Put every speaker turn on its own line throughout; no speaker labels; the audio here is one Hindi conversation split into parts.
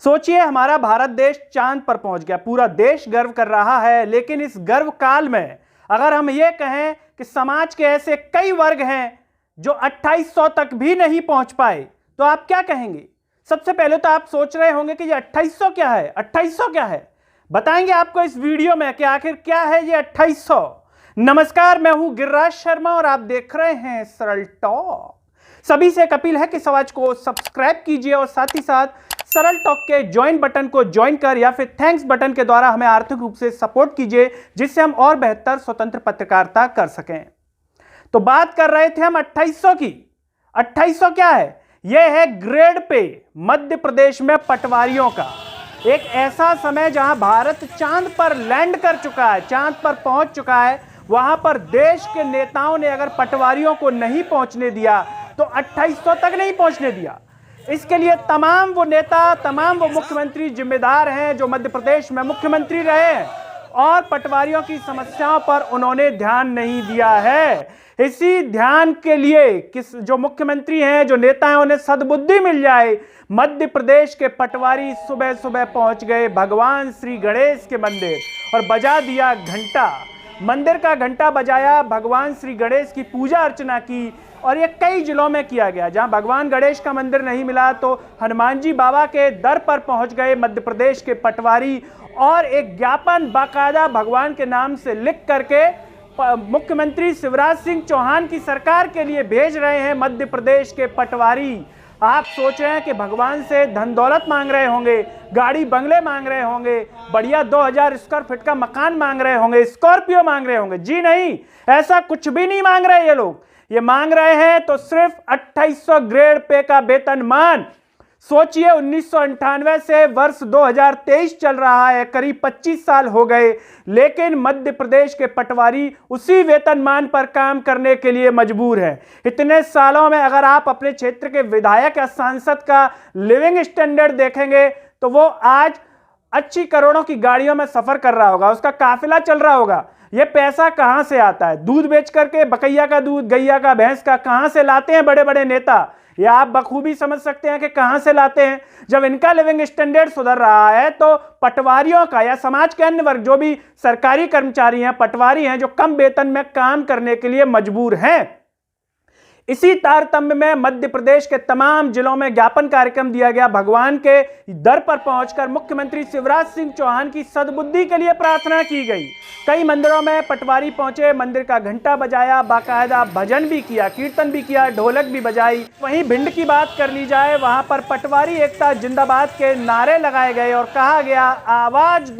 सोचिए, हमारा भारत देश चांद पर पहुंच गया, पूरा देश गर्व कर रहा है। लेकिन इस गर्व काल में अगर हम ये कहें कि समाज के ऐसे कई वर्ग हैं जो 2800 तक भी नहीं पहुंच पाए, तो आप क्या कहेंगे? सबसे पहले तो आप सोच रहे होंगे कि ये 2800 क्या है, 2800 क्या है। बताएंगे आपको इस वीडियो में कि आखिर क्या है ये 2800। नमस्कार, मैं हूं गिरिराज शर्मा और आप देख रहे हैं सरल टॉक। सभी से एक अपील है कि समाज को सब्सक्राइब कीजिए और साथ ही साथ सरल टॉक के ज्वाइन बटन को ज्वाइन कर या फिर थैंक्स बटन के द्वारा हमें आर्थिक रूप से सपोर्ट कीजिए, जिससे हम और बेहतर स्वतंत्र पत्रकारिता कर सकें। तो बात कर रहे थे हम 2800 की। 2800 क्या है? यह है ग्रेड पे मध्य प्रदेश में पटवारियों का। एक ऐसा समय जहां भारत चांद पर लैंड कर चुका है, चांद पर पहुंच चुका है। वहां पर देश के नेताओं ने अगर पटवारियों को नहीं पहुंचने दिया तो 2800 तक नहीं पहुंचने दिया। इसके लिए तमाम वो नेता, तमाम वो मुख्यमंत्री जिम्मेदार हैं जो मध्य प्रदेश में मुख्यमंत्री रहे हैं और पटवारियों की समस्याओं पर उन्होंने ध्यान नहीं दिया है। इसी ध्यान के लिए जो मुख्यमंत्री हैं, जो नेता हैं, उन्हें सद्बुद्धि मिल जाए। मध्य प्रदेश के पटवारी सुबह सुबह पहुंच गए भगवान श्री गणेश के मंदिर और बजा दिया घंटा। मंदिर का घंटा बजाया, भगवान श्री गणेश की पूजा अर्चना की और ये कई जिलों में किया गया। जहां भगवान गणेश का मंदिर नहीं मिला तो हनुमान जी बाबा के दर पर पहुंच गए मध्य प्रदेश के पटवारी और एक ज्ञापन बाकायदा भगवान के नाम से लिख करके मुख्यमंत्री शिवराज सिंह चौहान की सरकार के लिए भेज रहे हैं मध्य प्रदेश के पटवारी। आप सोच रहे हैं कि भगवान से धन दौलत मांग रहे होंगे, गाड़ी बंगले मांग रहे होंगे, बढ़िया 2000 स्क्वायर फीट का मकान मांग रहे होंगे, स्कॉर्पियो मांग रहे होंगे। जी नहीं, ऐसा कुछ भी नहीं मांग रहे ये लोग। ये मांग रहे हैं तो सिर्फ 2800 ग्रेड पे का वेतनमान। सोचिए, 1998 से वर्ष 2023 चल रहा है, करीब 25 साल हो गए, लेकिन मध्य प्रदेश के पटवारी उसी वेतनमान पर काम करने के लिए मजबूर है। इतने सालों में अगर आप अपने क्षेत्र के विधायक या सांसद का लिविंग स्टैंडर्ड देखेंगे तो वो आज अच्छी करोड़ों की गाड़ियों में सफर कर रहा होगा, उसका काफिला चल रहा होगा। ये पैसा कहां से आता है? दूध बेच करके, बकैया का दूध, गैया का, भैंस का कहां से लाते हैं बड़े बड़े नेता? ये आप बखूबी समझ सकते हैं कि कहां से लाते हैं। जब इनका लिविंग स्टैंडर्ड सुधर रहा है तो पटवारियों का या समाज के अन्य वर्ग जो भी सरकारी कर्मचारी हैं, पटवारी हैं, जो कम वेतन में काम करने के लिए मजबूर हैं। इसी तारतम्य में मध्य प्रदेश के तमाम जिलों में ज्ञापन कार्यक्रम दिया गया। भगवान के दर पर पहुंचकर मुख्यमंत्री शिवराज सिंह चौहान की सद्बुद्धि के लिए प्रार्थना की गई। कई मंदिरों में पटवारी पहुंचे, मंदिर का घंटा बजाया, बाकायदा भजन भी किया, कीर्तन भी किया, ढोलक भी बजाई। वहीं भिंड की बात कर ली जाए, वहां पर पटवारी एकता जिंदाबाद के नारे लगाए गए और कहा गया, आवाज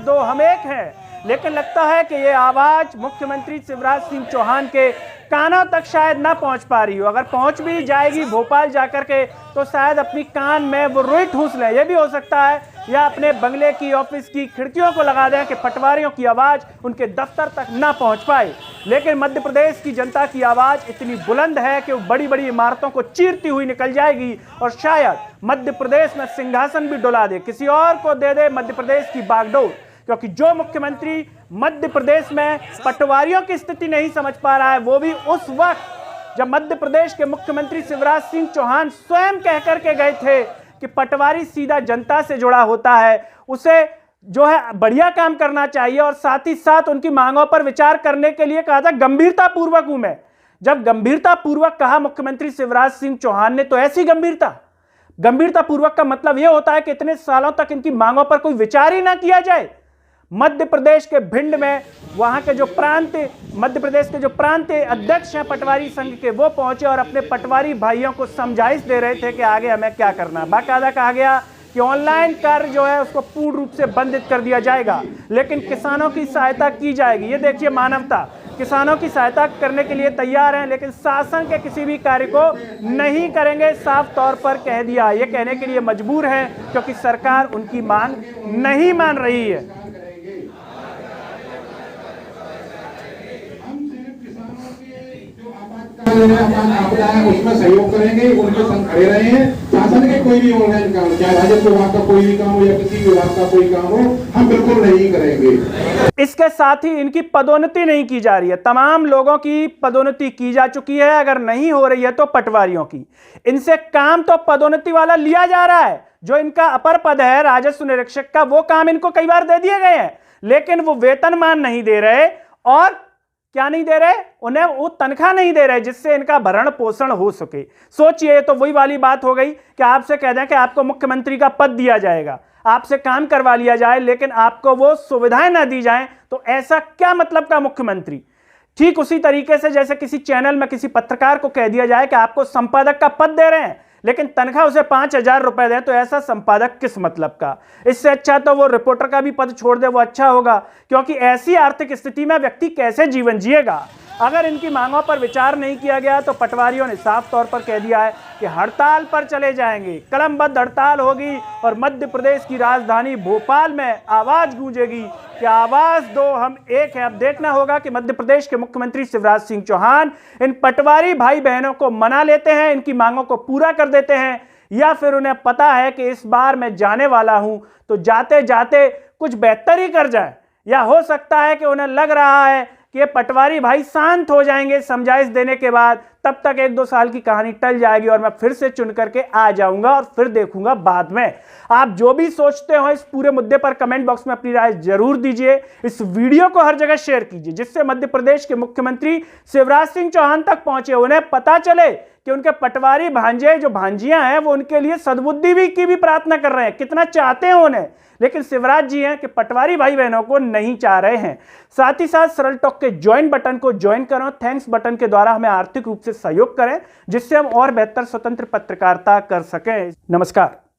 दो, हम एक हैं। लेकिन लगता है कि ये आवाज मुख्यमंत्री शिवराज सिंह चौहान के कानों तक शायद ना पहुंच पा रही हो। अगर पहुंच भी जाएगी भोपाल जाकर के तो शायद अपनी कान में वो रुई ठूस लें, ये भी हो सकता है, या अपने बंगले की, ऑफिस की खिड़कियों को लगा दें कि पटवारियों की आवाज उनके दफ्तर तक ना पहुंच पाए। लेकिन मध्य प्रदेश की जनता की आवाज इतनी बुलंद है कि वो बड़ी बड़ी इमारतों को चीरती हुई निकल जाएगी और शायद मध्य प्रदेश में सिंहासन भी डुला दे, किसी और को दे दे मध्य प्रदेश की बागडोर। क्योंकि जो मुख्यमंत्री मध्य प्रदेश में पटवारियों की स्थिति नहीं समझ पा रहा है, वो भी उस वक्त जब मध्य प्रदेश के मुख्यमंत्री शिवराज सिंह चौहान स्वयं कह करके गए थे कि पटवारी सीधा जनता से जुड़ा होता है, उसे जो है बढ़िया काम करना चाहिए और साथ ही साथ उनकी मांगों पर विचार करने के लिए कहा था। गंभीरता पूर्वक हूं मैं। जब गंभीरता पूर्वक कहा मुख्यमंत्री शिवराज सिंह चौहान ने, तो ऐसी गंभीरता पूर्वक का मतलब यह होता है कि इतने सालों तक इनकी मांगों पर कोई विचार ही ना किया जाए। मध्य प्रदेश के भिंड में वहां के जो मध्य प्रदेश के जो प्रांतीय अध्यक्ष हैं पटवारी संघ के, वो पहुंचे और अपने पटवारी भाइयों को समझाइश दे रहे थे कि आगे हमें क्या करना है। बाकायदा कहा गया कि ऑनलाइन कार्य जो है उसको पूर्ण रूप से बंदित कर दिया जाएगा, लेकिन किसानों की सहायता की जाएगी। ये देखिए मानवता, किसानों की सहायता करने के लिए तैयार हैं, लेकिन शासन के किसी भी कार्य को नहीं करेंगे, साफ तौर पर कह दिया। ये कहने के लिए मजबूर हैं क्योंकि सरकार उनकी मांग नहीं मान रही है।
उसमें सहयोग करेंगे, उनके संग खड़े रहे हैं। शासन के कोई भी ऑनलाइन काम, चाहे राजस्व विभाग का कोई भी काम हो या किसी विभाग का कोई काम हो, हम बिल्कुल नहीं करेंगे।
इसके साथ ही इनकी पदोन्नति नहीं की जा रही है। तमाम लोगों की पदोन्नति की जा चुकी है, अगर नहीं हो रही है तो पटवारियों की। इनसे काम तो पदोन्नति वाला लिया जा रहा है, जो इनका अपर पद है राजस्व निरीक्षक का, वो काम इनको कई बार दे दिए गए हैं, लेकिन वो वेतनमान नहीं दे रहे और क्या नहीं दे रहे, उन्हें वो तनख्वाह नहीं दे रहे जिससे इनका भरण पोषण हो सके। सोचिए, तो वही वाली बात हो गई कि आपसे कह दें कि आपको मुख्यमंत्री का पद दिया जाएगा, आपसे काम करवा लिया जाए, लेकिन आपको वो सुविधाएं ना दी जाएं, तो ऐसा क्या मतलब का मुख्यमंत्री। ठीक उसी तरीके से जैसे किसी चैनल में किसी पत्रकार को कह दिया जाए कि आपको संपादक का पद दे रहे हैं, लेकिन तनख्वाह उसे 5,000 रुपए दें, तो ऐसा संपादक किस मतलब का। इससे अच्छा तो वो रिपोर्टर का भी पद छोड़ दे, वो अच्छा होगा, क्योंकि ऐसी आर्थिक स्थिति में व्यक्ति कैसे जीवन जिएगा। अगर इनकी मांगों पर विचार नहीं किया गया तो पटवारियों ने साफ तौर पर कह दिया है कि हड़ताल पर चले जाएंगे, कलमबद्ध हड़ताल होगी और मध्य प्रदेश की राजधानी भोपाल में आवाज गूंजेगी कि आवाज दो, हम एक हैं। अब देखना होगा कि मध्य प्रदेश के मुख्यमंत्री शिवराज सिंह चौहान इन पटवारी भाई बहनों को मना लेते हैं, इनकी मांगों को पूरा कर देते हैं, या फिर उन्हें पता है कि इस बार मैं जाने वाला हूं तो जाते जाते कुछ बेहतर ही कर जाए, या हो सकता है कि उन्हें लग रहा है कि ये पटवारी भाई शांत हो जाएंगे समझाइश देने के बाद, तब तक 1-2 साल की कहानी टल जाएगी और मैं फिर से चुन करके आ जाऊंगा और फिर देखूंगा बाद में। आप जो भी सोचते हो इस पूरे मुद्दे पर कमेंट बॉक्स में अपनी राय जरूर दीजिए। इस वीडियो को हर जगह शेयर कीजिए जिससे मध्य प्रदेश के मुख्यमंत्री शिवराज सिंह चौहान तक पहुंचे, उन्हें पता चले कि उनके पटवारी भांजे जो भांजियां हैं वो उनके लिए सद्बुद्धि की भी प्रार्थना कर रहे हैं, कितना चाहते हैं उन्हें, लेकिन शिवराज जी हैं कि पटवारी भाई बहनों को नहीं चाह रहे हैं। साथ ही साथ सरल टॉक के ज्वाइन बटन को ज्वाइन करो, थैंक्स बटन के द्वारा हमें आर्थिक रूप से सहयोग करें जिससे हम और बेहतर स्वतंत्र पत्रकारिता कर सकें। नमस्कार।